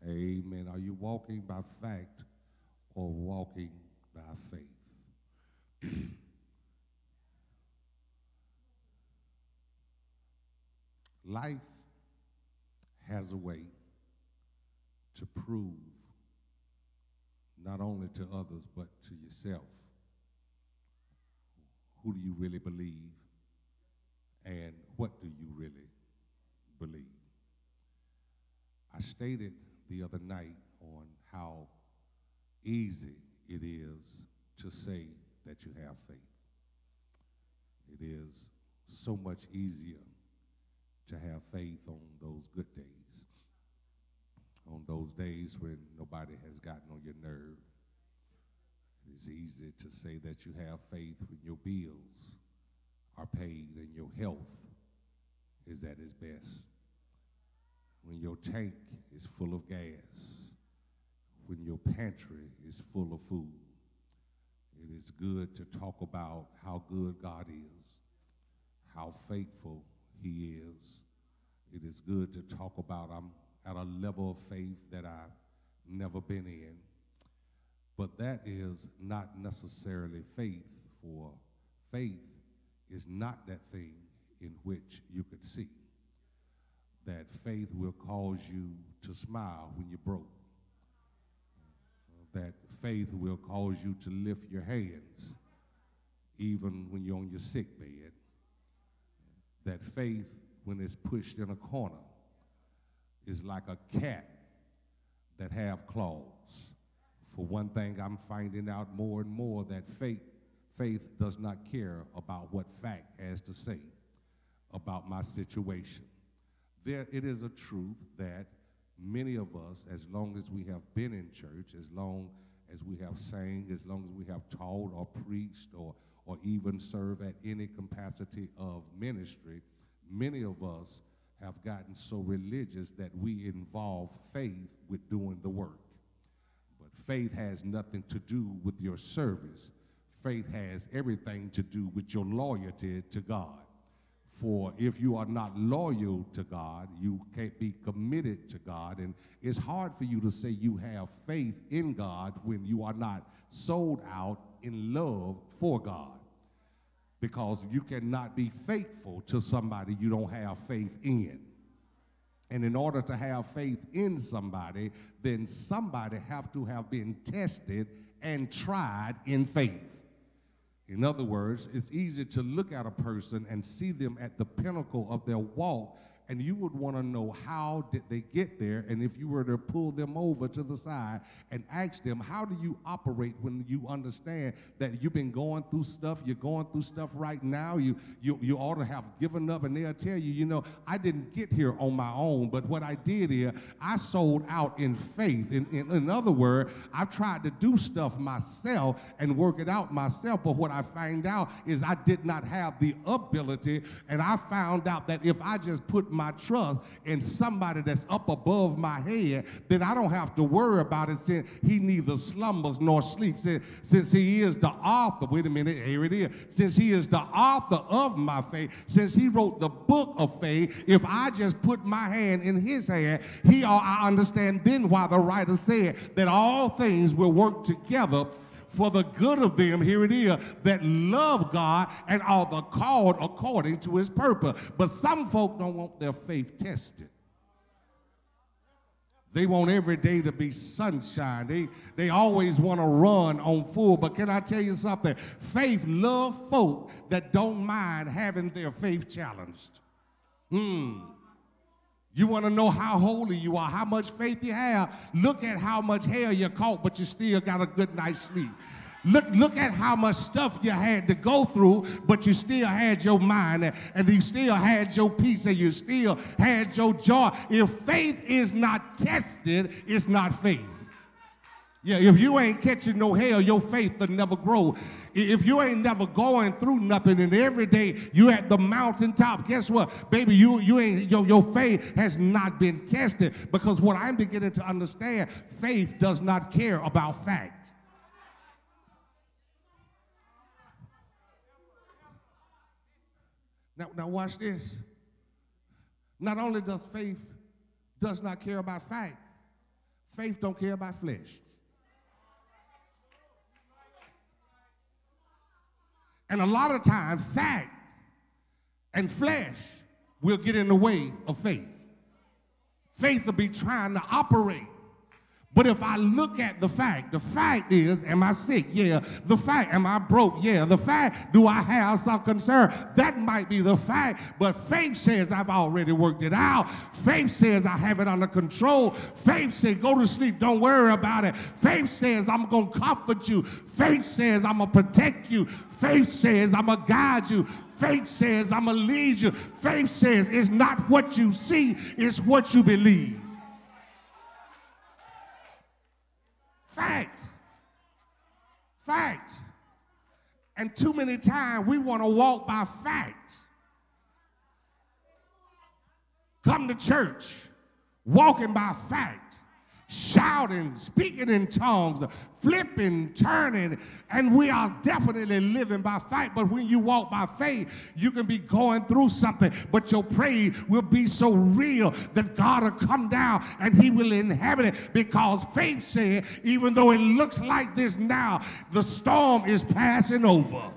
Amen. Are you walking by fact or walking by faith? Life has a way to prove not only to others but to yourself, who do you really believe and what do you really believe? I stated the other night on how easy it is to say that you have faith. It is so much easier to have faith on those good days, on those days when nobody has gotten on your nerve. It is easy to say that you have faith when your bills are paid and your health is at its best, when your tank is full of gas, when your pantry is full of food. It is good to talk about how good God is, how faithful he is. It is good to talk about I'm at a level of faith that I've never been in. But that is not necessarily faith, for faith is not that thing in which you could see. That faith will cause you to smile when you're broke. That faith will cause you to lift your hands even when you're on your sick bed. That faith, when it's pushed in a corner, is like a cat that have claws. For one thing, I'm finding out more and more that faith does not care about what fact has to say about my situation. It is a truth that many of us, as long as we have been in church, as long as we have sang, as long as we have taught or preached or even served at any capacity of ministry, many of us have gotten so religious that we involve faith with doing the work. But faith has nothing to do with your service. Faith has everything to do with your loyalty to God. For if you are not loyal to God, you can't be committed to God. And it's hard for you to say you have faith in God when you are not sold out in love for God. Because you cannot be faithful to somebody you don't have faith in. And in order to have faith in somebody, then somebody have to have been tested and tried in faith. In other words, it's easy to look at a person and see them at the pinnacle of their walk, and you would want to know how did they get there, and if you were to pull them over to the side and ask them, how do you operate when you understand that you've been going through stuff, you're going through stuff right now, you ought to have given up, and they'll tell you, you know, I didn't get here on my own, but what I did here, I sold out in faith. In other words, I've tried to do stuff myself and work it out myself, but what I found out is I did not have the ability, and I found out that if I just put my trust in somebody that's up above my head, then I don't have to worry about it, since he neither slumbers nor sleeps. Since he is the author, wait a minute, here it is. Since he is the author of my faith, since he wrote the book of faith, if I just put my hand in his hand, I understand then why the writer said that all things will work together for the good of them, here it is, that love God and are the called according to his purpose. But some folk don't want their faith tested. They want every day to be sunshine. They always want to run on full. But can I tell you something? Faith love folk that don't mind having their faith challenged. You want to know how holy you are, how much faith you have? Look at how much hell you caught, but you still got a good night's sleep. Look at how much stuff you had to go through, but you still had your mind, and you still had your peace, and you still had your joy. If faith is not tested, it's not faith. Yeah, if you ain't catching no hell, your faith will never grow. If you ain't never going through nothing, and every day you at the mountaintop, guess what, baby? You ain't your faith has not been tested, because what I'm beginning to understand, faith does not care about fact. Now watch this. Not only does faith does not care about fact, Faith don't care about flesh. And a lot of times, fact and flesh will get in the way of faith. Faith will be trying to operate. But if I look at the fact is, am I sick? Yeah. The fact, am I broke? Yeah. The fact, do I have some concern? That might be the fact. But faith says I've already worked it out. Faith says I have it under control. Faith says go to sleep, don't worry about it. Faith says I'm going to comfort you. Faith says I'm going to protect you. Faith says I'm going to guide you. Faith says I'm going to lead you. Faith says it's not what you see, it's what you believe. Fact. Fact. And too many times we want to walk by fact. Come to church, walking by fact, shouting, speaking in tongues, flipping, turning, and we are definitely living by fact. But when you walk by faith, you can be going through something, but your praise will be so real that God will come down and he will inhabit it, because faith said, even though it looks like this now, the storm is passing over.